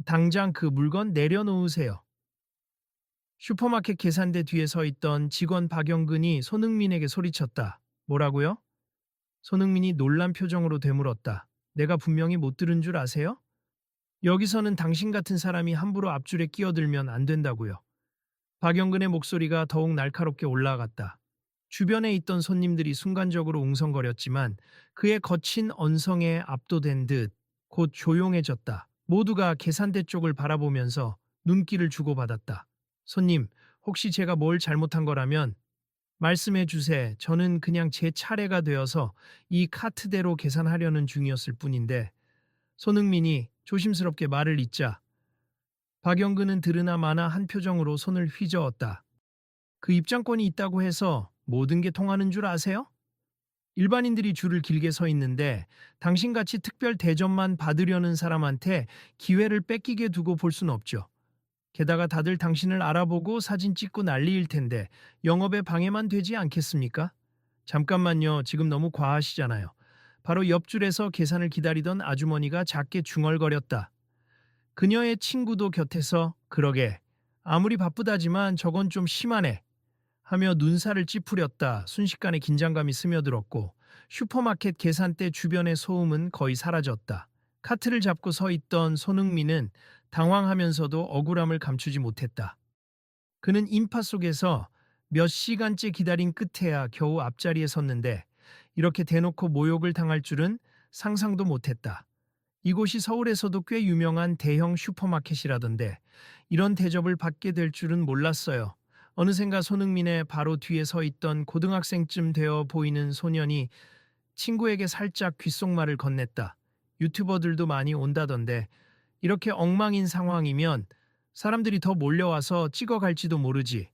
당장 그 물건 내려놓으세요. 슈퍼마켓 계산대 뒤에 서 있던 직원 박영근이 손흥민에게 소리쳤다. 뭐라고요? 손흥민이 놀란 표정으로 되물었다. 내가 분명히 못 들은 줄 아세요? 여기서는 당신 같은 사람이 함부로 앞줄에 끼어들면 안 된다고요. 박영근의 목소리가 더욱 날카롭게 올라갔다. 주변에 있던 손님들이 순간적으로 웅성거렸지만 그의 거친 언성에 압도된 듯 곧 조용해졌다. 모두가 계산대 쪽을 바라보면서 눈길을 주고받았다. 손님, 혹시 제가 뭘 잘못한 거라면 말씀해 주세요. 저는 그냥 제 차례가 되어서 이 카트대로 계산하려는 중이었을 뿐인데. 손흥민이 조심스럽게 말을 잇자 박영근은 들으나 마나 한 표정으로 손을 휘저었다. 그 입장권이 있다고 해서 모든 게 통하는 줄 아세요? 일반인들이 줄을 길게 서 있는데 당신같이 특별 대접만 받으려는 사람한테 기회를 뺏기게 두고 볼 순 없죠. 게다가 다들 당신을 알아보고 사진 찍고 난리일 텐데 영업에 방해만 되지 않겠습니까? 잠깐만요. 지금 너무 과하시잖아요. 바로 옆줄에서 계산을 기다리던 아주머니가 작게 중얼거렸다. 그녀의 친구도 곁에서 그러게 아무리 바쁘다지만 저건 좀 심하네 하며 눈살을 찌푸렸다. 순식간에 긴장감이 스며들었고 슈퍼마켓 계산대 주변의 소음은 거의 사라졌다. 카트를 잡고 서 있던 손흥민은 당황하면서도 억울함을 감추지 못했다. 그는 인파 속에서 몇 시간째 기다린 끝에야 겨우 앞자리에 섰는데 이렇게 대놓고 모욕을 당할 줄은 상상도 못했다. 이곳이 서울에서도 꽤 유명한 대형 슈퍼마켓이라던데 이런 대접을 받게 될 줄은 몰랐어요. 어느샌가 손흥민의 바로 뒤에 서 있던 고등학생쯤 되어 보이는 소년이 친구에게 살짝 귓속말을 건넸다. 유튜버들도 많이 온다던데 이렇게 엉망인 상황이면 사람들이 더 몰려와서 찍어갈지도 모르지.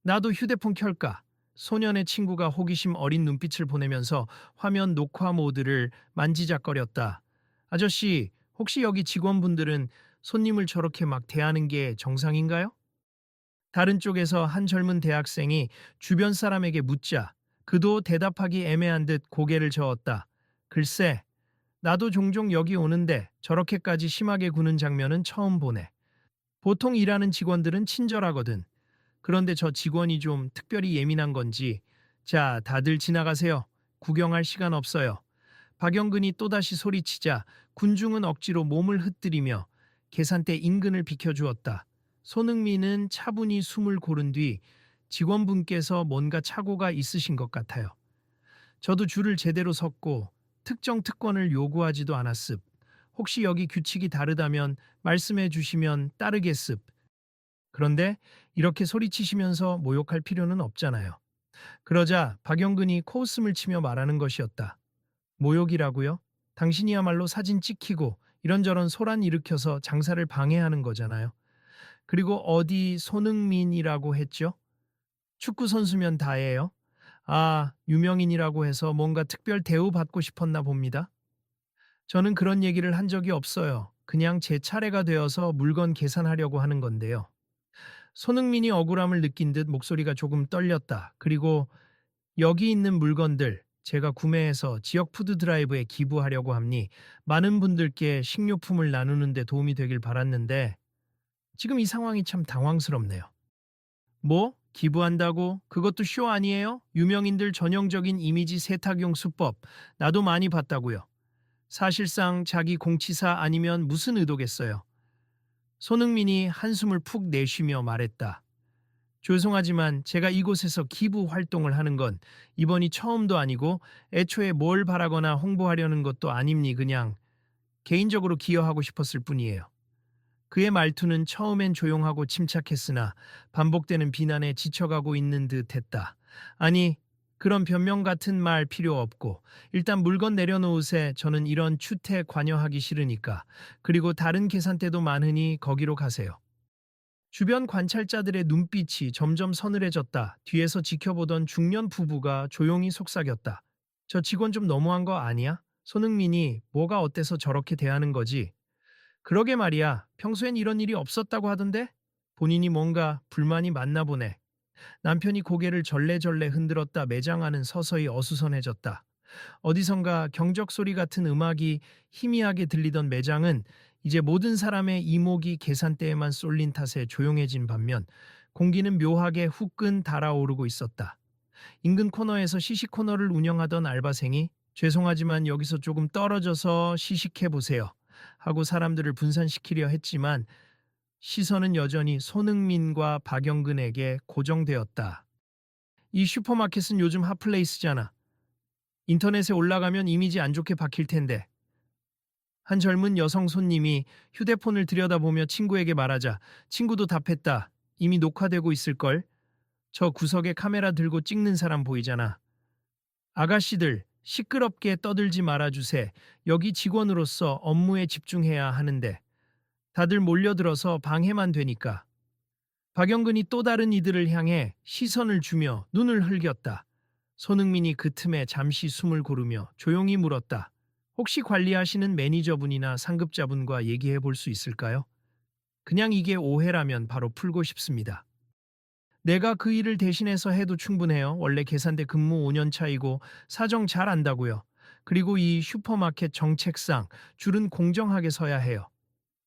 나도 휴대폰 켤까? 소년의 친구가 호기심 어린 눈빛을 보내면서 화면 녹화 모드를 만지작거렸다. 아저씨, 혹시 여기 직원분들은 손님을 저렇게 막 대하는 게 정상인가요? 다른 쪽에서 한 젊은 대학생이 주변 사람에게 묻자 그도 대답하기 애매한 듯 고개를 저었다. 글쎄, 나도 종종 여기 오는데 저렇게까지 심하게 구는 장면은 처음 보네. 보통 일하는 직원들은 친절하거든. 그런데 저 직원이 좀 특별히 예민한 건지. 자, 다들 지나가세요. 구경할 시간 없어요. 박영근이 또다시 소리치자 군중은 억지로 몸을 흩뜨리며 계산대 인근을 비켜주었다. 손흥민은 차분히 숨을 고른 뒤 직원분께서 뭔가 착오가 있으신 것 같아요. 저도 줄을 제대로 섰고 특정 특권을 요구하지도 않았습. 혹시 여기 규칙이 다르다면 말씀해 주시면 따르겠습. 그런데 이렇게 소리치시면서 모욕할 필요는 없잖아요. 그러자 박영근이 코웃음을 치며 말하는 것이었다. 모욕이라고요? 당신이야말로 사진 찍히고 이런저런 소란 일으켜서 장사를 방해하는 거잖아요. 그리고 어디 손흥민이라고 했죠? 축구 선수면 다예요? 아, 유명인이라고 해서 뭔가 특별 대우 받고 싶었나 봅니다. 저는 그런 얘기를 한 적이 없어요. 그냥 제 차례가 되어서 물건 계산하려고 하는 건데요. 손흥민이 억울함을 느낀 듯 목소리가 조금 떨렸다. 그리고 여기 있는 물건들 제가 구매해서 지역 푸드 드라이브에 기부하려고 합니. 많은 분들께 식료품을 나누는 데 도움이 되길 바랐는데 지금 이 상황이 참 당황스럽네요. 뭐? 기부한다고? 그것도 쇼 아니에요? 유명인들 전형적인 이미지 세탁용 수법. 나도 많이 봤다고요. 사실상 자기 공치사 아니면 무슨 의도겠어요. 손흥민이 한숨을 푹 내쉬며 말했다. 죄송하지만 제가 이곳에서 기부 활동을 하는 건 이번이 처음도 아니고 애초에 뭘 바라거나 홍보하려는 것도 아닙니. 그냥 개인적으로 기여하고 싶었을 뿐이에요. 그의 말투는 처음엔 조용하고 침착했으나 반복되는 비난에 지쳐가고 있는 듯했다. 아니, 그런 변명 같은 말 필요 없고 일단 물건 내려놓으세. 저는 이런 추태 관여하기 싫으니까. 그리고 다른 계산대도 많으니 거기로 가세요. 주변 관찰자들의 눈빛이 점점 서늘해졌다. 뒤에서 지켜보던 중년 부부가 조용히 속삭였다. 저 직원 좀 너무한 거 아니야? 손흥민이 뭐가 어때서 저렇게 대하는 거지? 그러게 말이야. 평소엔 이런 일이 없었다고 하던데? 본인이 뭔가 불만이 많나 보네. 남편이 고개를 절레절레 흔들었다. 매장 안은 서서히 어수선해졌다. 어디선가 경적 소리 같은 음악이 희미하게 들리던 매장은 이제 모든 사람의 이목이 계산대에만 쏠린 탓에 조용해진 반면 공기는 묘하게 후끈 달아오르고 있었다. 인근 코너에서 시식 코너를 운영하던 알바생이 죄송하지만 여기서 조금 떨어져서 시식해 보세요 하고 사람들을 분산시키려 했지만 시선은 여전히 손흥민과 박영근에게 고정되었다. 이 슈퍼마켓은 요즘 핫플레이스잖아. 인터넷에 올라가면 이미지 안 좋게 박힐 텐데. 한 젊은 여성 손님이 휴대폰을 들여다보며 친구에게 말하자 친구도 답했다. 이미 녹화되고 있을걸? 저 구석에 카메라 들고 찍는 사람 보이잖아. 아가씨들, 시끄럽게 떠들지 말아주세. 여기 직원으로서 업무에 집중해야 하는데. 다들 몰려들어서 방해만 되니까. 박영근이 또 다른 이들을 향해 시선을 주며 눈을 흘겼다. 손흥민이 그 틈에 잠시 숨을 고르며 조용히 물었다. 혹시 관리하시는 매니저분이나 상급자분과 얘기해 볼 수 있을까요? 그냥 이게 오해라면 바로 풀고 싶습니다. 내가 그 일을 대신해서 해도 충분해요. 원래 계산대 근무 5년 차이고 사정 잘 안다고요. 그리고 이 슈퍼마켓 정책상 줄은 공정하게 서야 해요.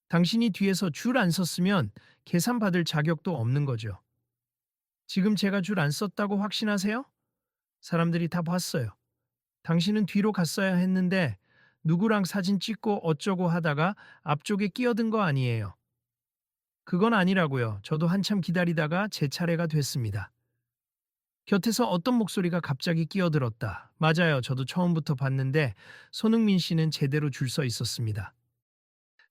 당신이 뒤에서 줄 안 섰으면 계산 받을 자격도 없는 거죠. 지금 제가 줄 안 썼다고 확신하세요? 사람들이 다 봤어요. 당신은 뒤로 갔어야 했는데 누구랑 사진 찍고 어쩌고 하다가 앞쪽에 끼어든 거 아니에요. 그건 아니라고요. 저도 한참 기다리다가 제 차례가 됐습니다. 곁에서 어떤 목소리가 갑자기 끼어들었다. 맞아요. 저도 처음부터 봤는데 손흥민 씨는 제대로 줄 서 있었습니다.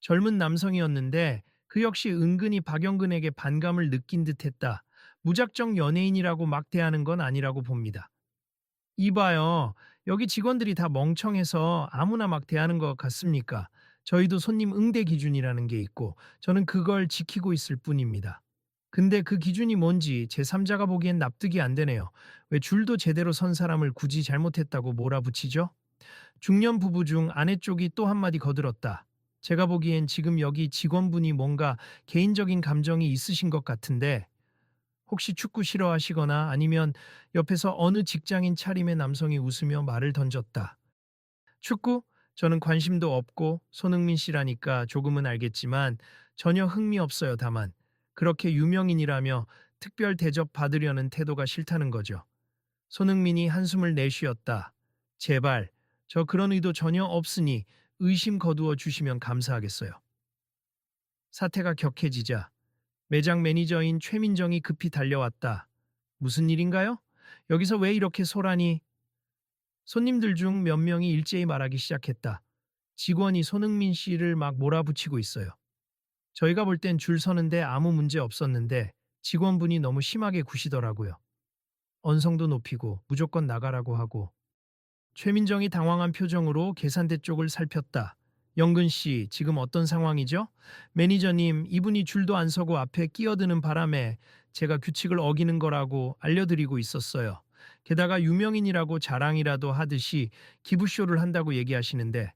젊은 남성이었는데 그 역시 은근히 박영근에게 반감을 느낀 듯했다. 무작정 연예인이라고 막대하는 건 아니라고 봅니다. 이봐요. 여기 직원들이 다 멍청해서 아무나 막 대하는 것 같습니까? 저희도 손님 응대 기준이라는 게 있고 저는 그걸 지키고 있을 뿐입니다. 근데 그 기준이 뭔지 제3자가 보기엔 납득이 안 되네요. 왜 줄도 제대로 선 사람을 굳이 잘못했다고 몰아붙이죠? 중년 부부 중 아내 쪽이 또 한마디 거들었다. 제가 보기엔 지금 여기 직원분이 뭔가 개인적인 감정이 있으신 것 같은데 혹시 축구 싫어하시거나 아니면 옆에서 어느 직장인 차림의 남성이 웃으며 말을 던졌다. 축구? 저는 관심도 없고 손흥민 씨라니까 조금은 알겠지만 전혀 흥미 없어요. 다만 그렇게 유명인이라며 특별 대접 받으려는 태도가 싫다는 거죠. 손흥민이 한숨을 내쉬었다. 제발 저 그런 의도 전혀 없으니 의심 거두어 주시면 감사하겠어요. 사태가 격해지자 매장 매니저인 최민정이 급히 달려왔다. 무슨 일인가요? 여기서 왜 이렇게 소란이? 손님들 중 몇 명이 일제히 말하기 시작했다. 직원이 손흥민 씨를 막 몰아붙이고 있어요. 저희가 볼 땐 줄 서는데 아무 문제 없었는데 직원분이 너무 심하게 구시더라고요. 언성도 높이고 무조건 나가라고 하고 최민정이 당황한 표정으로 계산대 쪽을 살폈다. 영근 씨, 지금 어떤 상황이죠? 매니저님, 이분이 줄도 안 서고 앞에 끼어드는 바람에 제가 규칙을 어기는 거라고 알려드리고 있었어요. 게다가 유명인이라고 자랑이라도 하듯이 기부쇼를 한다고 얘기하시는데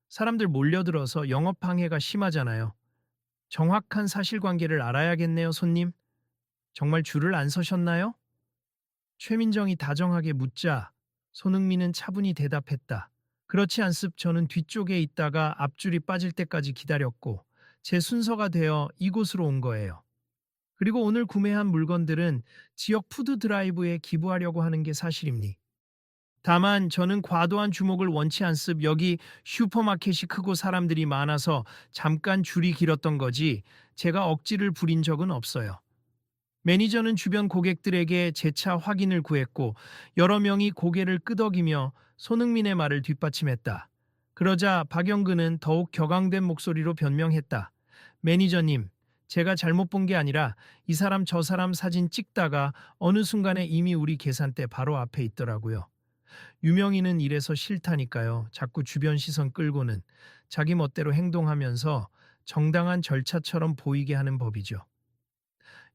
사람들 몰려들어서 영업 방해가 심하잖아요. 정확한 사실관계를 알아야겠네요, 손님. 정말 줄을 안 서셨나요? 최민정이 다정하게 묻자 손흥민은 차분히 대답했다. 그렇지 않습. 저는 뒤쪽에 있다가 앞줄이 빠질 때까지 기다렸고 제 순서가 되어 이곳으로 온 거예요. 그리고 오늘 구매한 물건들은 지역 푸드 드라이브에 기부하려고 하는 게 사실입니. 다만 저는 과도한 주목을 원치 않습. 여기 슈퍼마켓이 크고 사람들이 많아서 잠깐 줄이 길었던 거지 제가 억지를 부린 적은 없어요. 매니저는 주변 고객들에게 재차 확인을 구했고 여러 명이 고개를 끄덕이며 손흥민의 말을 뒷받침했다. 그러자 박영근은 더욱 격앙된 목소리로 변명했다. 매니저님, 제가 잘못 본 게 아니라 이 사람 저 사람 사진 찍다가 어느 순간에 이미 우리 계산대 바로 앞에 있더라고요. 유명인은 이래서 싫다니까요. 자꾸 주변 시선 끌고는 자기 멋대로 행동하면서 정당한 절차처럼 보이게 하는 법이죠.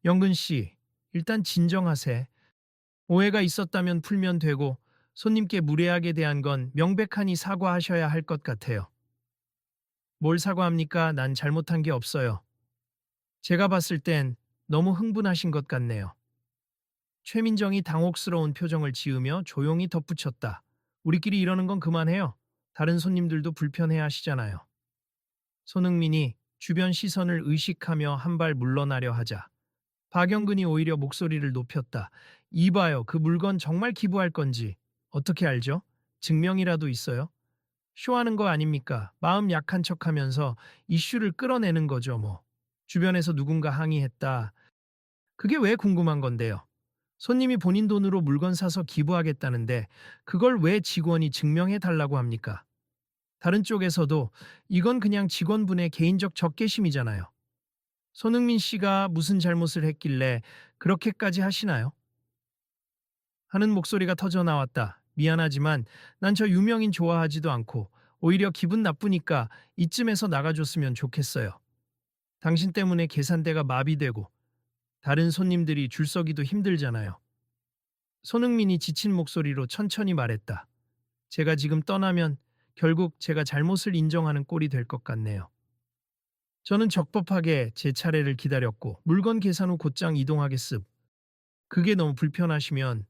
영근 씨, 일단 진정하세. 오해가 있었다면 풀면 되고 손님께 무례하게 대한 건 명백하니 사과하셔야 할 것 같아요. 뭘 사과합니까? 난 잘못한 게 없어요. 제가 봤을 땐 너무 흥분하신 것 같네요. 최민정이 당혹스러운 표정을 지으며 조용히 덧붙였다. 우리끼리 이러는 건 그만해요. 다른 손님들도 불편해 하시잖아요. 손흥민이 주변 시선을 의식하며 한 발 물러나려 하자 박영근이 오히려 목소리를 높였다. 이봐요. 그 물건 정말 기부할 건지 어떻게 알죠? 증명이라도 있어요? 쇼하는 거 아닙니까? 마음 약한 척하면서 이슈를 끌어내는 거죠, 뭐. 주변에서 누군가 항의했다. 그게 왜 궁금한 건데요. 손님이 본인 돈으로 물건 사서 기부하겠다는데 그걸 왜 직원이 증명해 달라고 합니까? 다른 쪽에서도 이건 그냥 직원분의 개인적 적개심이잖아요. 손흥민 씨가 무슨 잘못을 했길래 그렇게까지 하시나요? 하는 목소리가 터져 나왔다. 미안하지만 난 저 유명인 좋아하지도 않고 오히려 기분 나쁘니까 이쯤에서 나가줬으면 좋겠어요. 당신 때문에 계산대가 마비되고 다른 손님들이 줄 서기도 힘들잖아요. 손흥민이 지친 목소리로 천천히 말했다. 제가 지금 떠나면 결국 제가 잘못을 인정하는 꼴이 될 것 같네요. 저는 적법하게 제 차례를 기다렸고 물건 계산 후 곧장 이동하겠습. 그게 너무 불편하시면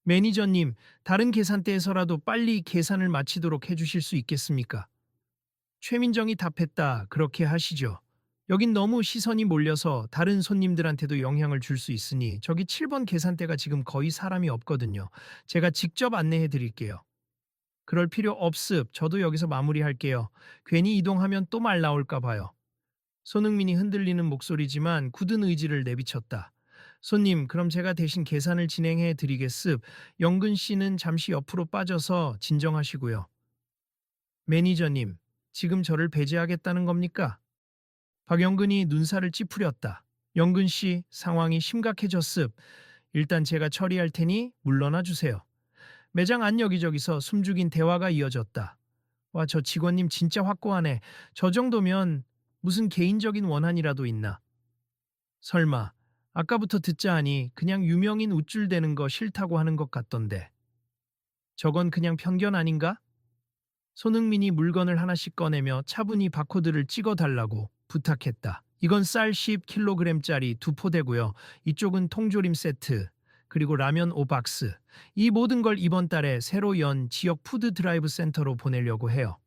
매니저님, 다른 계산대에서라도 빨리 계산을 마치도록 해주실 수 있겠습니까? 최민정이 답했다. 그렇게 하시죠. 여긴 너무 시선이 몰려서 다른 손님들한테도 영향을 줄 수 있으니 저기 7번 계산대가 지금 거의 사람이 없거든요. 제가 직접 안내해 드릴게요. 그럴 필요 없습. 저도 여기서 마무리할게요. 괜히 이동하면 또 말 나올까 봐요. 손흥민이 흔들리는 목소리지만 굳은 의지를 내비쳤다. 손님, 그럼 제가 대신 계산을 진행해 드리겠습. 영근 씨는 잠시 옆으로 빠져서 진정하시고요. 매니저님, 지금 저를 배제하겠다는 겁니까? 박영근이 눈살을 찌푸렸다. 영근 씨, 상황이 심각해졌습. 일단 제가 처리할 테니 물러나 주세요. 매장 안 여기저기서 숨죽인 대화가 이어졌다. 와, 저 직원님 진짜 확고하네. 저 정도면 무슨 개인적인 원한이라도 있나? 설마 아까부터 듣자 하니 그냥 유명인 우쭐대는 거 싫다고 하는 것 같던데. 저건 그냥 편견 아닌가? 손흥민이 물건을 하나씩 꺼내며 차분히 바코드를 찍어달라고 부탁했다. 이건 쌀 10kg짜리 두 포대고요. 이쪽은 통조림 세트, 그리고 라면 5박스. 이 모든 걸 이번 달에 새로 연 지역 푸드 드라이브 센터로 보내려고 해요.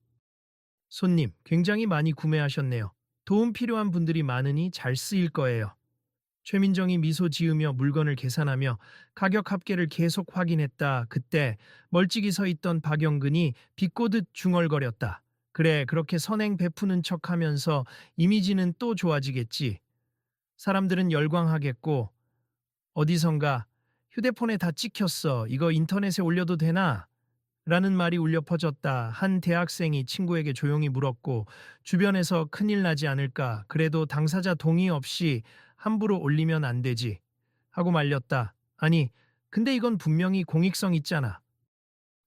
손님, 굉장히 많이 구매하셨네요. 도움 필요한 분들이 많으니 잘 쓰일 거예요. 최민정이 미소 지으며 물건을 계산하며 가격 합계를 계속 확인했다. 그때 멀찍이 서 있던 박영근이 비꼬듯 중얼거렸다. 그래, 그렇게 선행 베푸는 척하면서 이미지는 또 좋아지겠지. 사람들은 열광하겠고 어디선가 휴대폰에 다 찍혔어. 이거 인터넷에 올려도 되나? 라는 말이 울려 퍼졌다. 한 대학생이 친구에게 조용히 물었고 주변에서 큰일 나지 않을까. 그래도 당사자 동의 없이 함부로 올리면 안 되지. 하고 말렸다. 아니, 근데 이건 분명히 공익성 있잖아.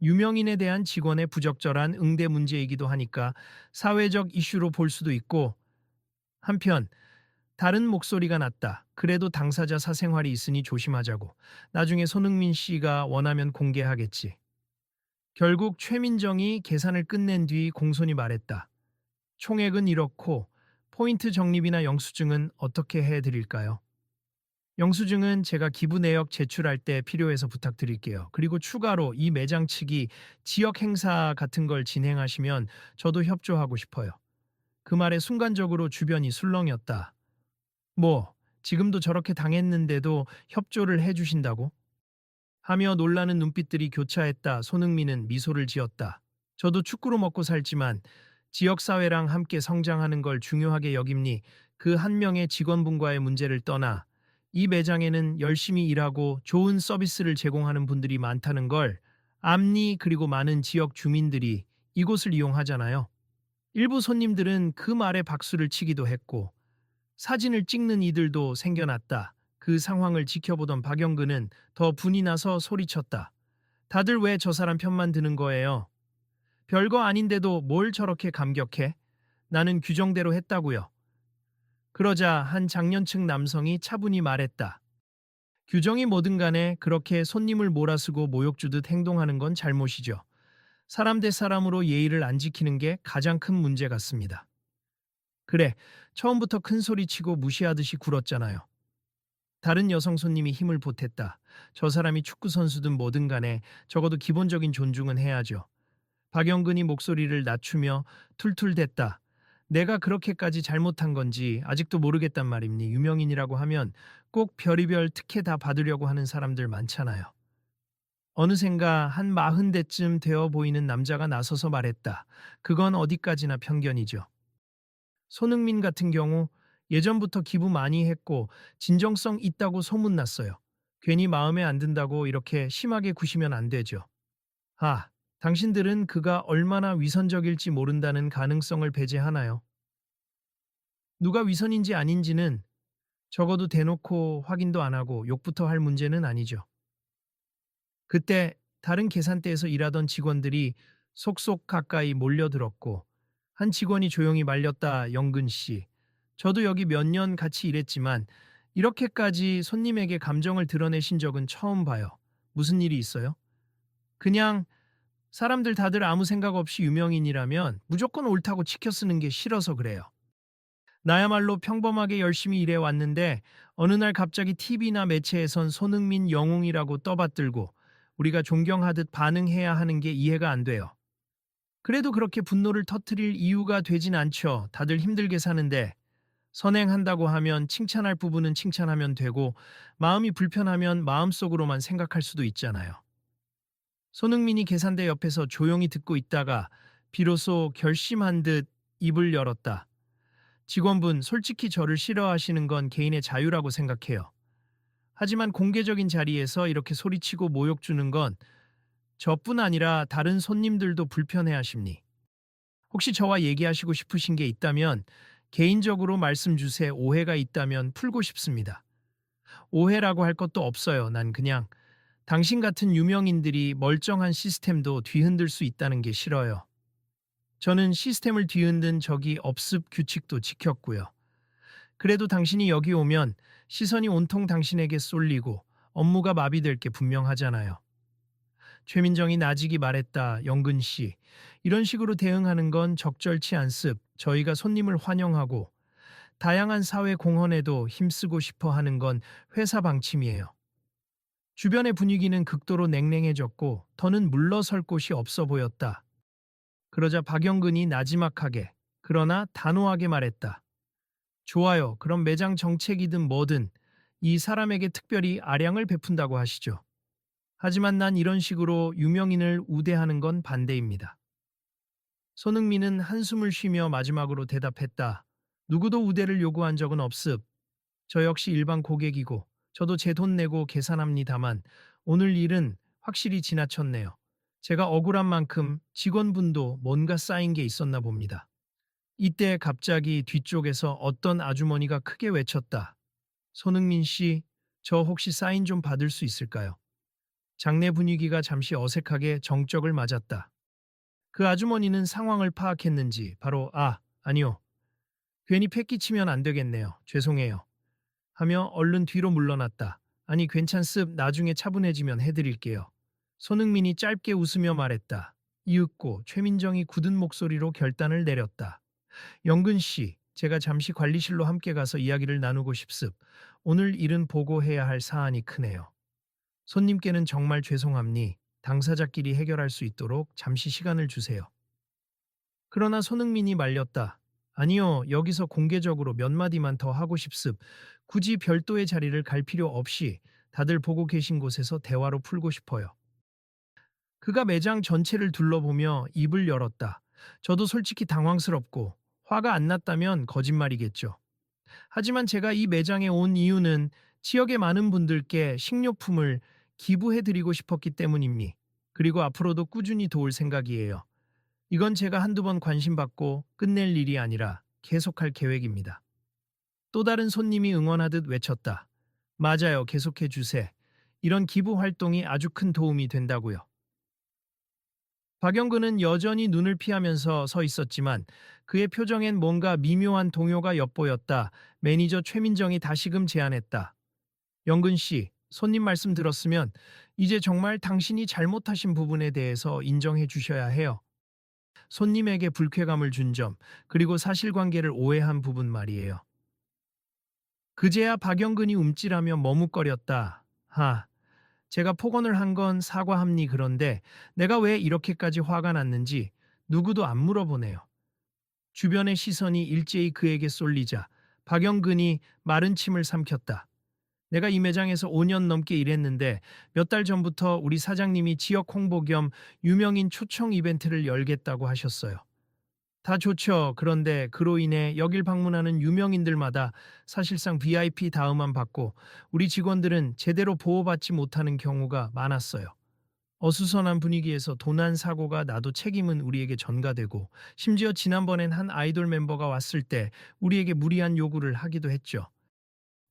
유명인에 대한 직원의 부적절한 응대 문제이기도 하니까 사회적 이슈로 볼 수도 있고 한편 다른 목소리가 났다. 그래도 당사자 사생활이 있으니 조심하자고. 나중에 손흥민 씨가 원하면 공개하겠지. 결국 최민정이 계산을 끝낸 뒤 공손히 말했다. 총액은 이렇고 포인트 적립이나 영수증은 어떻게 해드릴까요? 영수증은 제가 기부 내역 제출할 때 필요해서 부탁드릴게요. 그리고 추가로 이 매장 측이 지역 행사 같은 걸 진행하시면 저도 협조하고 싶어요. 그 말에 순간적으로 주변이 술렁였다. 뭐, 지금도 저렇게 당했는데도 협조를 해주신다고? 하며 놀라는 눈빛들이 교차했다. 손흥민은 미소를 지었다. 저도 축구로 먹고 살지만 지역사회랑 함께 성장하는 걸 중요하게 여깁니. 그 한 명의 직원분과의 문제를 떠나 이 매장에는 열심히 일하고 좋은 서비스를 제공하는 분들이 많다는 걸 압니. 그리고 많은 지역 주민들이 이곳을 이용하잖아요. 일부 손님들은 그 말에 박수를 치기도 했고 사진을 찍는 이들도 생겨났다. 그 상황을 지켜보던 박영근은 더 분이 나서 소리쳤다. 다들 왜 저 사람 편만 드는 거예요? 별거 아닌데도 뭘 저렇게 감격해? 나는 규정대로 했다고요. 그러자 한 장년층 남성이 차분히 말했다. 규정이 뭐든 간에 그렇게 손님을 몰아쓰고 모욕 주듯 행동하는 건 잘못이죠. 사람 대 사람으로 예의를 안 지키는 게 가장 큰 문제 같습니다. 그래, 처음부터 큰 소리 치고 무시하듯이 굴었잖아요. 다른 여성 손님이 힘을 보탰다. 저 사람이 축구선수든 뭐든 간에 적어도 기본적인 존중은 해야죠. 박영근이 목소리를 낮추며 툴툴댔다. 내가 그렇게까지 잘못한 건지 아직도 모르겠단 말입니. 유명인이라고 하면 꼭 별의별 특혜 다 받으려고 하는 사람들 많잖아요. 어느샌가 한 40대쯤 되어 보이는 남자가 나서서 말했다. 그건 어디까지나 편견이죠. 손흥민 같은 경우 예전부터 기부 많이 했고 진정성 있다고 소문났어요. 괜히 마음에 안 든다고 이렇게 심하게 구시면 안 되죠. 아, 당신들은 그가 얼마나 위선적일지 모른다는 가능성을 배제하나요? 누가 위선인지 아닌지는 적어도 대놓고 확인도 안 하고 욕부터 할 문제는 아니죠. 그때 다른 계산대에서 일하던 직원들이 속속 가까이 몰려들었고 한 직원이 조용히 말렸다. 영근 씨. 저도 여기 몇 년 같이 일했지만 이렇게까지 손님에게 감정을 드러내신 적은 처음 봐요. 무슨 일이 있어요? 그냥 사람들 다들 아무 생각 없이 유명인이라면 무조건 옳다고 치켜 쓰는 게 싫어서 그래요. 나야말로 평범하게 열심히 일해 왔는데 어느 날 갑자기 TV나 매체에선 손흥민 영웅이라고 떠받들고 우리가 존경하듯 반응해야 하는 게 이해가 안 돼요. 그래도 그렇게 분노를 터뜨릴 이유가 되진 않죠. 다들 힘들게 사는데 선행한다고 하면 칭찬할 부분은 칭찬하면 되고 마음이 불편하면 마음속으로만 생각할 수도 있잖아요. 손흥민이 계산대 옆에서 조용히 듣고 있다가 비로소 결심한 듯 입을 열었다. 직원분, 솔직히 저를 싫어하시는 건 개인의 자유라고 생각해요. 하지만 공개적인 자리에서 이렇게 소리치고 모욕 주는 건 저뿐 아니라 다른 손님들도 불편해하십니. 혹시 저와 얘기하시고 싶으신 게 있다면 개인적으로 말씀 주세요. 오해가 있다면 풀고 싶습니다. 오해라고 할 것도 없어요. 난 그냥 당신 같은 유명인들이 멀쩡한 시스템도 뒤흔들 수 있다는 게 싫어요. 저는 시스템을 뒤흔든 적이 없습. 규칙도 지켰고요. 그래도 당신이 여기 오면 시선이 온통 당신에게 쏠리고 업무가 마비될 게 분명하잖아요. 최민정이 나직이 말했다. 영근 씨. 이런 식으로 대응하는 건 적절치 않습. 저희가 손님을 환영하고 다양한 사회 공헌에도 힘쓰고 싶어 하는 건 회사 방침이에요. 주변의 분위기는 극도로 냉랭해졌고 더는 물러설 곳이 없어 보였다. 그러자 박영근이 나지막하게 그러나 단호하게 말했다. 좋아요. 그럼 매장 정책이든 뭐든 이 사람에게 특별히 아량을 베푼다고 하시죠. 하지만 난 이런 식으로 유명인을 우대하는 건 반대입니다. 손흥민은 한숨을 쉬며 마지막으로 대답했다. 누구도 우대를 요구한 적은 없습. 저 역시 일반 고객이고 저도 제 돈 내고 계산합니다만 오늘 일은 확실히 지나쳤네요. 제가 억울한 만큼 직원분도 뭔가 쌓인 게 있었나 봅니다. 이때 갑자기 뒤쪽에서 어떤 아주머니가 크게 외쳤다. 손흥민 씨, 저 혹시 사인 좀 받을 수 있을까요? 장내 분위기가 잠시 어색하게 정적을 맞았다. 그 아주머니는 상황을 파악했는지 바로 아니요. 괜히 패기치면 안 되겠네요. 죄송해요. 하며 얼른 뒤로 물러났다. 아니 괜찮습. 나중에 차분해지면 해드릴게요. 손흥민이 짧게 웃으며 말했다. 이윽고 최민정이 굳은 목소리로 결단을 내렸다. 영근 씨, 제가 잠시 관리실로 함께 가서 이야기를 나누고 싶습. 오늘 일은 보고해야 할 사안이 크네요. 손님께는 정말 죄송합니. 당사자끼리 해결할 수 있도록 잠시 시간을 주세요. 그러나 손흥민이 말렸다. 아니요, 여기서 공개적으로 몇 마디만 더 하고 싶습. 굳이 별도의 자리를 갈 필요 없이 다들 보고 계신 곳에서 대화로 풀고 싶어요. 그가 매장 전체를 둘러보며 입을 열었다. 저도 솔직히 당황스럽고 화가 안 났다면 거짓말이겠죠. 하지만 제가 이 매장에 온 이유는 지역의 많은 분들께 식료품을 기부해드리고 싶었기 때문입니. 그리고 앞으로도 꾸준히 도울 생각이에요. 이건 제가 한두 번 관심받고 끝낼 일이 아니라 계속할 계획입니다. 또 다른 손님이 응원하듯 외쳤다. 맞아요. 계속해 주세. 이런 기부 활동이 아주 큰 도움이 된다고요. 박영근은 여전히 눈을 피하면서 서 있었지만 그의 표정엔 뭔가 미묘한 동요가 엿보였다. 매니저 최민정이 다시금 제안했다. 영근 씨, 손님 말씀 들었으면 이제 정말 당신이 잘못하신 부분에 대해서 인정해 주셔야 해요. 손님에게 불쾌감을 준 점, 그리고 사실관계를 오해한 부분 말이에요. 그제야 박영근이 움찔하며 머뭇거렸다. 제가 폭언을 한 건 사과합니. 그런데 내가 왜 이렇게까지 화가 났는지 누구도 안 물어보네요. 주변의 시선이 일제히 그에게 쏠리자 박영근이 마른 침을 삼켰다. 내가 이 매장에서 5년 넘게 일했는데 몇 달 전부터 우리 사장님이 지역 홍보 겸 유명인 초청 이벤트를 열겠다고 하셨어요. 다 좋죠. 그런데 그로 인해 여길 방문하는 유명인들마다 사실상 VIP 다음만 받고 우리 직원들은 제대로 보호받지 못하는 경우가 많았어요. 어수선한 분위기에서 도난 사고가 나도 책임은 우리에게 전가되고 심지어 지난번엔 한 아이돌 멤버가 왔을 때 우리에게 무리한 요구를 하기도 했죠.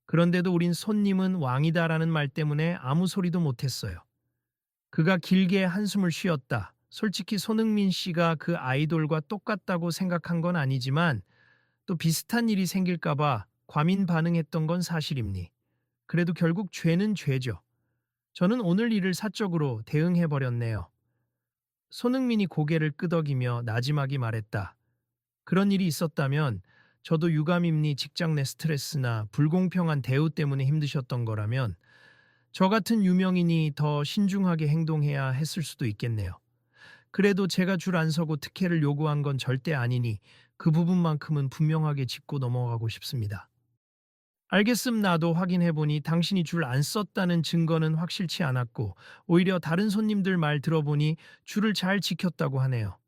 그런데도 우린 손님은 왕이다라는 말 때문에 아무 소리도 못했어요. 그가 길게 한숨을 쉬었다. 솔직히 손흥민 씨가 그 아이돌과 똑같다고 생각한 건 아니지만 또 비슷한 일이 생길까봐 과민 반응했던 건 사실입니. 그래도 결국 죄는 죄죠. 저는 오늘 일을 사적으로 대응해버렸네요. 손흥민이 고개를 끄덕이며 나지막이 말했다. 그런 일이 있었다면 저도 유감입니. 직장 내 스트레스나 불공평한 대우 때문에 힘드셨던 거라면 저 같은 유명인이 더 신중하게 행동해야 했을 수도 있겠네요. 그래도 제가 줄 안 서고 특혜를 요구한 건 절대 아니니 그 부분만큼은 분명하게 짚고 넘어가고 싶습니다. 알겠음. 나도 확인해보니 당신이 줄 안 썼다는 증거는 확실치 않았고 오히려 다른 손님들 말 들어보니 줄을 잘 지켰다고 하네요.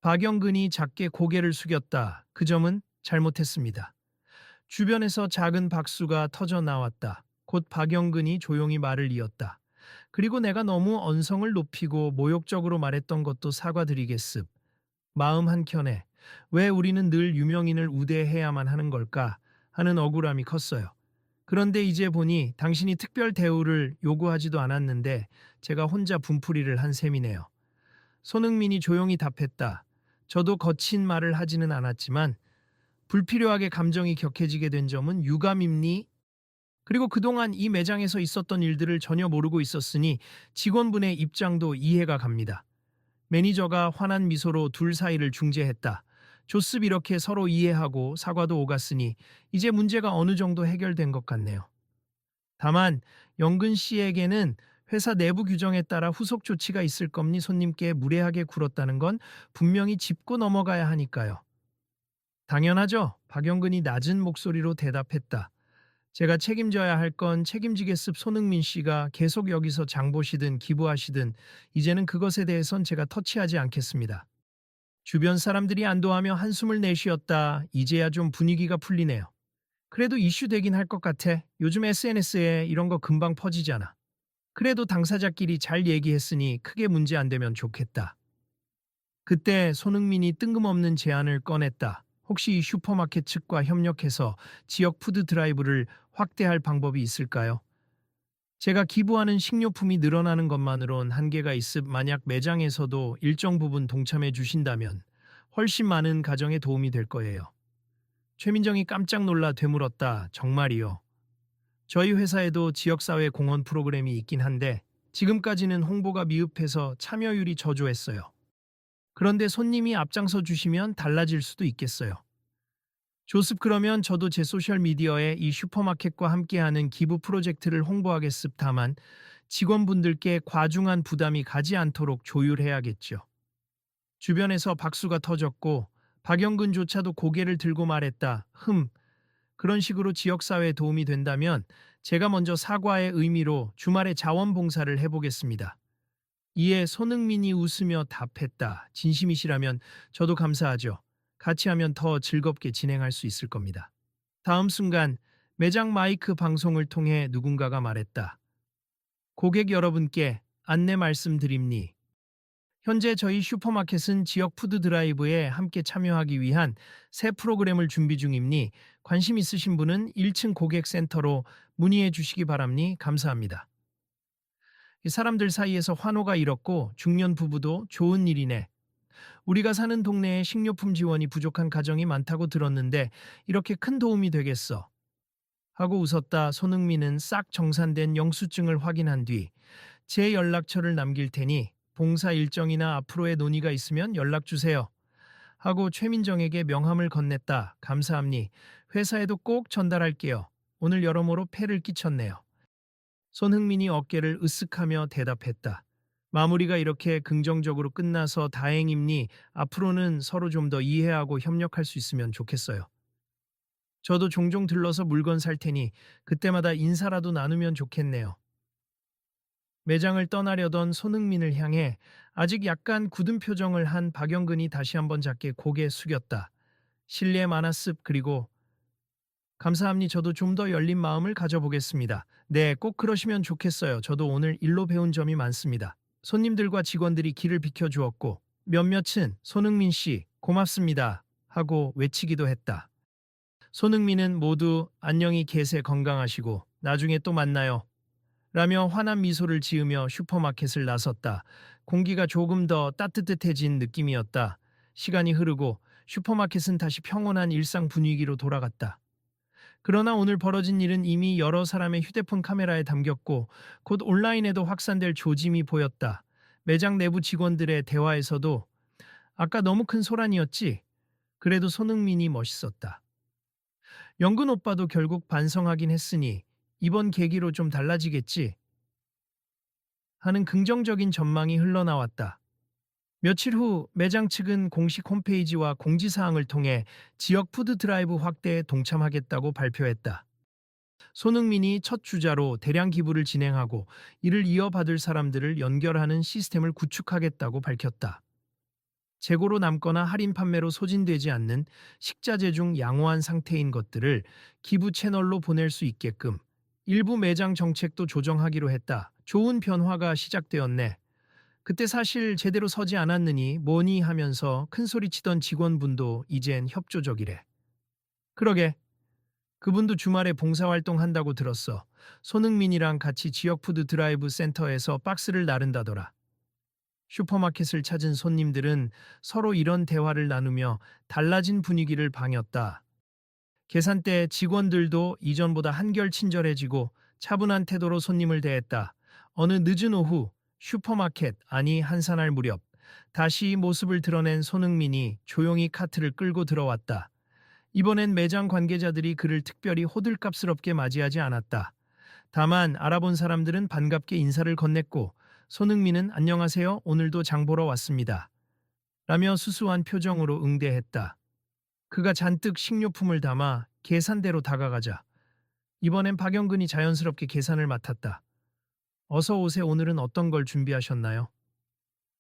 박영근이 작게 고개를 숙였다. 그 점은 잘못했습니다. 주변에서 작은 박수가 터져 나왔다. 곧 박영근이 조용히 말을 이었다. 그리고 내가 너무 언성을 높이고 모욕적으로 말했던 것도 사과드리겠습. 마음 한켠에 왜 우리는 늘 유명인을 우대해야만 하는 걸까 하는 억울함이 컸어요. 그런데 이제 보니 당신이 특별 대우를 요구하지도 않았는데 제가 혼자 분풀이를 한 셈이네요. 손흥민이 조용히 답했다. 저도 거친 말을 하지는 않았지만 불필요하게 감정이 격해지게 된 점은 유감입니? 그리고 그동안 이 매장에서 있었던 일들을 전혀 모르고 있었으니 직원분의 입장도 이해가 갑니다. 매니저가 환한 미소로 둘 사이를 중재했다. 좋습. 이렇게 서로 이해하고 사과도 오갔으니 이제 문제가 어느 정도 해결된 것 같네요. 다만 영근 씨에게는 회사 내부 규정에 따라 후속 조치가 있을 겁니. 손님께 무례하게 굴었다는 건 분명히 짚고 넘어가야 하니까요. 당연하죠. 박영근이 낮은 목소리로 대답했다. 제가 책임져야 할 건 책임지겠습. 손흥민 씨가 계속 여기서 장 보시든 기부하시든 이제는 그것에 대해선 제가 터치하지 않겠습니다. 주변 사람들이 안도하며 한숨을 내쉬었다. 이제야 좀 분위기가 풀리네요. 그래도 이슈 되긴 할 것 같아. 요즘 SNS에 이런 거 금방 퍼지잖아. 그래도 당사자끼리 잘 얘기했으니 크게 문제 안 되면 좋겠다. 그때 손흥민이 뜬금없는 제안을 꺼냈다. 혹시 이 슈퍼마켓 측과 협력해서 지역 푸드 드라이브를 확대할 방법이 있을까요? 제가 기부하는 식료품이 늘어나는 것만으론 한계가 있음. 만약 매장에서도 일정 부분 동참해 주신다면 훨씬 많은 가정에 도움이 될 거예요. 최민정이 깜짝 놀라 되물었다. 정말이요. 저희 회사에도 지역사회 공헌 프로그램이 있긴 한데 지금까지는 홍보가 미흡해서 참여율이 저조했어요. 그런데 손님이 앞장서 주시면 달라질 수도 있겠어요. 조습. 그러면 저도 제 소셜미디어에 이 슈퍼마켓과 함께하는 기부 프로젝트를 홍보하겠습. 다만 직원분들께 과중한 부담이 가지 않도록 조율해야겠죠. 주변에서 박수가 터졌고 박영근조차도 고개를 들고 말했다. 그런 식으로 지역사회에 도움이 된다면 제가 먼저 사과의 의미로 주말에 자원봉사를 해보겠습니다. 이에 손흥민이 웃으며 답했다. 진심이시라면 저도 감사하죠. 같이 하면 더 즐겁게 진행할 수 있을 겁니다. 다음 순간 매장 마이크 방송을 통해 누군가가 말했다. 고객 여러분께 안내 말씀드립니. 현재 저희 슈퍼마켓은 지역 푸드 드라이브에 함께 참여하기 위한 새 프로그램을 준비 중입니. 관심 있으신 분은 1층 고객센터로 문의해 주시기 바랍니. 감사합니다. 이 사람들 사이에서 환호가 일었고 중년 부부도 좋은 일이네. 우리가 사는 동네에 식료품 지원이 부족한 가정이 많다고 들었는데 이렇게 큰 도움이 되겠어. 하고 웃었다. 손흥민은 싹 정산된 영수증을 확인한 뒤 제 연락처를 남길 테니 봉사 일정이나 앞으로의 논의가 있으면 연락 주세요. 하고 최민정에게 명함을 건넸다. 감사합니. 회사에도 꼭 전달할게요. 오늘 여러모로 폐를 끼쳤네요. 손흥민이 어깨를 으쓱하며 대답했다. 마무리가 이렇게 긍정적으로 끝나서 다행입니. 앞으로는 서로 좀 더 이해하고 협력할 수 있으면 좋겠어요. 저도 종종 들러서 물건 살 테니 그때마다 인사라도 나누면 좋겠네요. 매장을 떠나려던 손흥민을 향해 아직 약간 굳은 표정을 한 박영근이 다시 한번 작게 고개 숙였다. 실례 많았습. 그리고 감사합니. 저도 좀 더 열린 마음을 가져보겠습니다. 네, 꼭 그러시면 좋겠어요. 저도 오늘 일로 배운 점이 많습니다. 손님들과 직원들이 길을 비켜주었고 몇몇은 손흥민 씨 고맙습니다 하고 외치기도 했다. 손흥민은 모두 안녕히 계세, 건강하시고 나중에 또 만나요 라며 환한 미소를 지으며 슈퍼마켓을 나섰다. 공기가 조금 더 따뜻해진 느낌이었다. 시간이 흐르고 슈퍼마켓은 다시 평온한 일상 분위기로 돌아갔다. 그러나 오늘 벌어진 일은 이미 여러 사람의 휴대폰 카메라에 담겼고 곧 온라인에도 확산될 조짐이 보였다. 매장 내부 직원들의 대화에서도 아까 너무 큰 소란이었지? 그래도 손흥민이 멋있었다. 영근 오빠도 결국 반성하긴 했으니 이번 계기로 좀 달라지겠지? 하는 긍정적인 전망이 흘러나왔다. 며칠 후 매장 측은 공식 홈페이지와 공지사항을 통해 지역 푸드 드라이브 확대에 동참하겠다고 발표했다. 손흥민이 첫 주자로 대량 기부를 진행하고 이를 이어받을 사람들을 연결하는 시스템을 구축하겠다고 밝혔다. 재고로 남거나 할인 판매로 소진되지 않는 식자재 중 양호한 상태인 것들을 기부 채널로 보낼 수 있게끔 일부 매장 정책도 조정하기로 했다. 좋은 변화가 시작되었네. 그때 사실 제대로 서지 않았느니 뭐니 하면서 큰소리치던 직원분도 이젠 협조적이래. 그러게. 그분도 주말에 봉사활동 한다고 들었어. 손흥민이랑 같이 지역 푸드 드라이브 센터에서 박스를 나른다더라. 슈퍼마켓을 찾은 손님들은 서로 이런 대화를 나누며 달라진 분위기를 방였다. 계산대 직원들도 이전보다 한결 친절해지고 차분한 태도로 손님을 대했다. 어느 늦은 오후 슈퍼마켓 안이 한산할 무렵 다시 모습을 드러낸 손흥민이 조용히 카트를 끌고 들어왔다. 이번엔 매장 관계자들이 그를 특별히 호들갑스럽게 맞이하지 않았다. 다만 알아본 사람들은 반갑게 인사를 건넸고 손흥민은 안녕하세요, 오늘도 장 보러 왔습니다 라며 수수한 표정으로 응대했다. 그가 잔뜩 식료품을 담아 계산대로 다가가자 이번엔 박영근이 자연스럽게 계산을 맡았다. 어서 오세요. 오늘은 어떤 걸 준비하셨나요?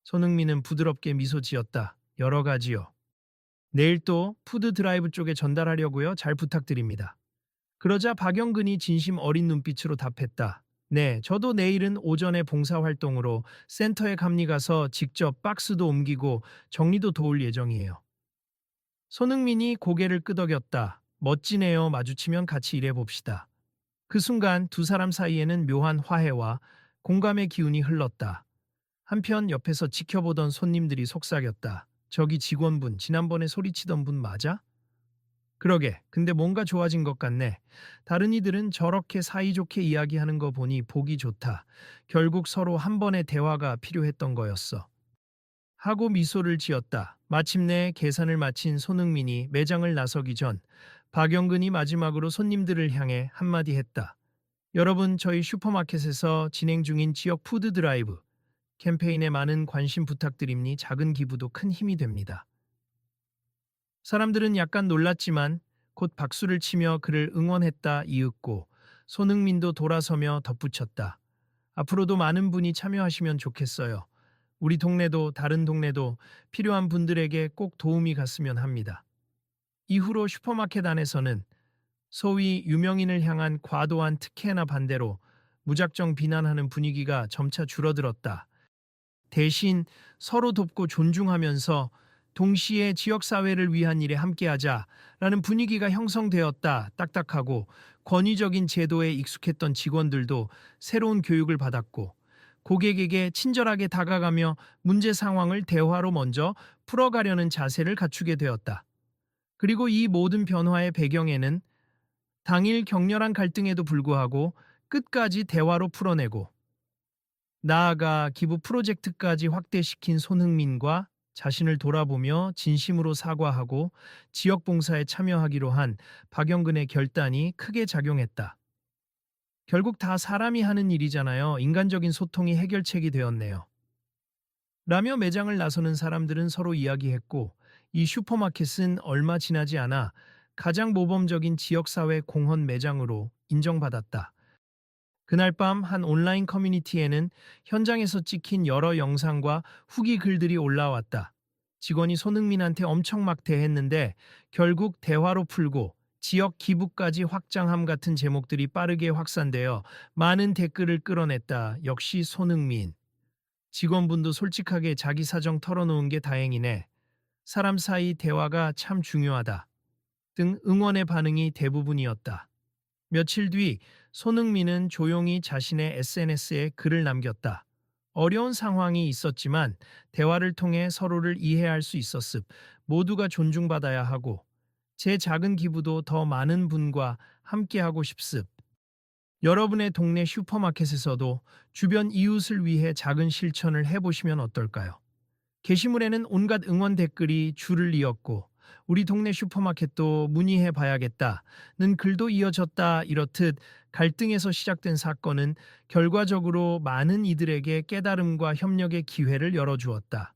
손흥민은 부드럽게 미소 지었다. 여러 가지요. 내일 또 푸드 드라이브 쪽에 전달하려고요. 잘 부탁드립니다. 그러자 박영근이 진심 어린 눈빛으로 답했다. 네, 저도 내일은 오전에 봉사활동으로 센터에 가서 직접 박스도 옮기고 정리도 도울 예정이에요. 손흥민이 고개를 끄덕였다. 멋지네요. 마주치면 같이 일해봅시다. 그 순간 두 사람 사이에는 묘한 화해와 공감의 기운이 흘렀다. 한편 옆에서 지켜보던 손님들이 속삭였다. 저기 직원분, 지난번에 소리치던 분 맞아? 그러게, 근데 뭔가 좋아진 것 같네. 다른 이들은 저렇게 사이좋게 이야기하는 거 보니 보기 좋다. 결국 서로 한 번의 대화가 필요했던 거였어. 하고 미소를 지었다. 마침내 계산을 마친 손흥민이 매장을 나서기 전 박영근이 마지막으로 손님들을 향해 한마디 했다. 여러분, 저희 슈퍼마켓에서 진행 중인 지역 푸드 드라이브 캠페인에 많은 관심 부탁드립니. 작은 기부도 큰 힘이 됩니다. 사람들은 약간 놀랐지만 곧 박수를 치며 그를 응원했다 이윽고 손흥민도 돌아서며 덧붙였다. 앞으로도 많은 분이 참여하시면 좋겠어요. 우리 동네도 다른 동네도 필요한 분들에게 꼭 도움이 갔으면 합니다. 이후로 슈퍼마켓 안에서는 소위 유명인을 향한 과도한 특혜나 반대로 무작정 비난하는 분위기가 점차 줄어들었다. 대신 서로 돕고 존중하면서 동시에 지역사회를 위한 일에 함께하자라는 분위기가 형성되었다. 딱딱하고 권위적인 제도에 익숙했던 직원들도 새로운 교육을 받았고 고객에게 친절하게 다가가며 문제 상황을 대화로 먼저 풀어가려는 자세를 갖추게 되었다. 그리고 이 모든 변화의 배경에는 당일 격렬한 갈등에도 불구하고 끝까지 대화로 풀어내고 나아가 기부 프로젝트까지 확대시킨 손흥민과 자신을 돌아보며 진심으로 사과하고 지역 봉사에 참여하기로 한 박영근의 결단이 크게 작용했다. 결국 다 사람이 하는 일이잖아요. 인간적인 소통이 해결책이 되었네요. 라며 매장을 나서는 사람들은 서로 이야기했고, 이 슈퍼마켓은 얼마 지나지 않아 가장 모범적인 지역사회 공헌 매장으로 인정받았다. 그날 밤 한 온라인 커뮤니티에는 현장에서 찍힌 여러 영상과 후기 글들이 올라왔다. 직원이 손흥민한테 엄청 막 대했는데 결국 대화로 풀고 지역 기부까지 확장함 같은 제목들이 빠르게 확산되어 많은 댓글을 끌어냈다. 역시 손흥민. 직원분도 솔직하게 자기 사정 털어놓은 게 다행이네. 사람 사이 대화가 참 중요하다. 등 응원의 반응이 대부분이었다. 며칠 뒤 손흥민은 조용히 자신의 SNS에 글을 남겼다. 어려운 상황이 있었지만 대화를 통해 서로를 이해할 수 있었습. 모두가 존중받아야 하고 제 작은 기부도 더 많은 분과 함께하고 싶습. 여러분의 동네 슈퍼마켓에서도 주변 이웃을 위해 작은 실천을 해보시면 어떨까요? 게시물에는 온갖 응원 댓글이 줄을 이었고 우리 동네 슈퍼마켓도 문의해 봐야겠다는 글도 이어졌다. 이렇듯 갈등에서 시작된 사건은 결과적으로 많은 이들에게 깨달음과 협력의 기회를 열어주었다.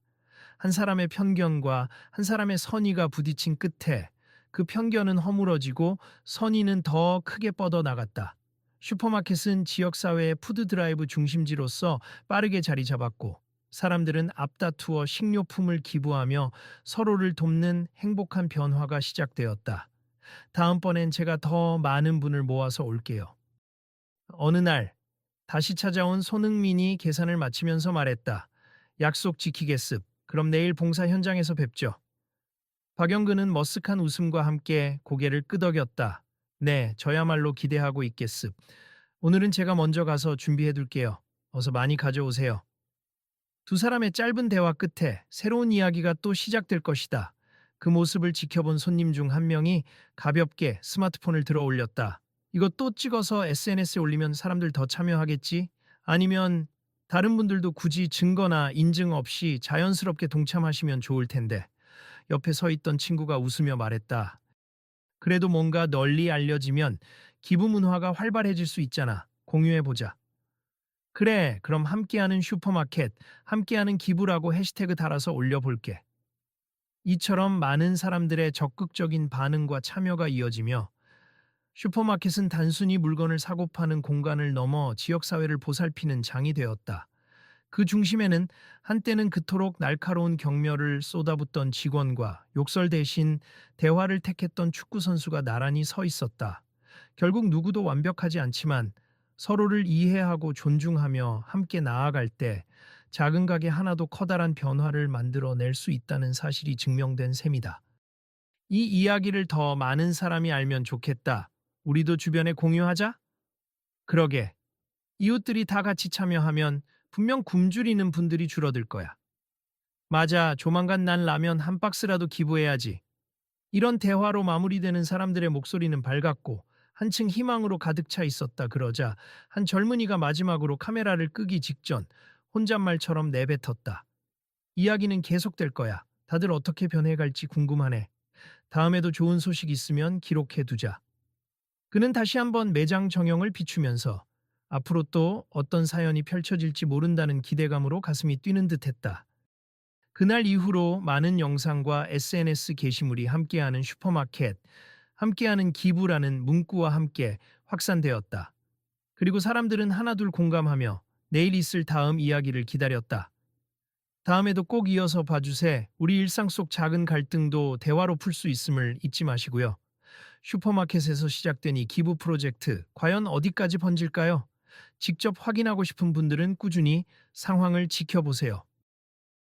한 사람의 편견과 한 사람의 선의가 부딪힌 끝에 그 편견은 허물어지고 선의는 더 크게 뻗어나갔다. 슈퍼마켓은 지역사회의 푸드드라이브 중심지로서 빠르게 자리 잡았고 사람들은 앞다투어 식료품을 기부하며 서로를 돕는 행복한 변화가 시작되었다. 다음번엔 제가 더 많은 분을 모아서 올게요. 어느 날 다시 찾아온 손흥민이 계산을 마치면서 말했다. 약속 지키겠습. 그럼 내일 봉사 현장에서 뵙죠. 박영근은 머쓱한 웃음과 함께 고개를 끄덕였다. 네, 저야말로 기대하고 있겠습. 오늘은 제가 먼저 가서 준비해 둘게요. 어서 많이 가져오세요. 두 사람의 짧은 대화 끝에 새로운 이야기가 또 시작될 것이다. 그 모습을 지켜본 손님 중 한 명이 가볍게 스마트폰을 들어 올렸다. 이거 또 찍어서 SNS에 올리면 사람들 더 참여하겠지? 아니면 다른 분들도 굳이 증거나 인증 없이 자연스럽게 동참하시면 좋을 텐데. 옆에 서 있던 친구가 웃으며 말했다. 그래도 뭔가 널리 알려지면 기부 문화가 활발해질 수 있잖아. 공유해보자. 그래, 그럼 함께하는 슈퍼마켓, 함께하는 기부라고 해시태그 달아서 올려볼게. 이처럼 많은 사람들의 적극적인 반응과 참여가 이어지며 슈퍼마켓은 단순히 물건을 사고 파는 공간을 넘어 지역사회를 보살피는 장이 되었다. 그 중심에는 한때는 그토록 날카로운 격려를 쏟아붓던 직원과 욕설 대신 대화를 택했던 축구선수가 나란히 서 있었다. 결국 누구도 완벽하지 않지만 서로를 이해하고 존중하며 함께 나아갈 때 작은 가게 하나도 커다란 변화를 만들어낼 수 있다는 사실이 증명된 셈이다. 이 이야기를 더 많은 사람이 알면 좋겠다. 우리도 주변에 공유하자? 그러게. 이웃들이 다 같이 참여하면 분명 굶주리는 분들이 줄어들 거야. 맞아, 조만간 난 라면 한 박스라도 기부해야지. 이런 대화로 마무리되는 사람들의 목소리는 밝았고 한층 희망으로 가득 차 있었다. 그러자 한 젊은이가 마지막으로 카메라를 끄기 직전 혼잣말처럼 내뱉었다. 이야기는 계속될 거야. 다들 어떻게 변해갈지 궁금하네. 다음에도 좋은 소식 있으면 기록해두자. 그는 다시 한번 매장 정형을 비추면서 앞으로 또 어떤 사연이 펼쳐질지 모른다는 기대감으로 가슴이 뛰는 듯했다. 그날 이후로 많은 영상과 SNS 게시물이 함께하는 슈퍼마켓, 함께하는 기부라는 문구와 함께 확산되었다. 그리고 사람들은 하나둘 공감하며 내일 있을 다음 이야기를 기다렸다. 다음에도 꼭 이어서 봐주세. 우리 일상 속 작은 갈등도 대화로 풀 수 있음을 잊지 마시고요. 슈퍼마켓에서 시작된 이 기부 프로젝트, 과연 어디까지 번질까요? 직접 확인하고 싶은 분들은 꾸준히 상황을 지켜보세요.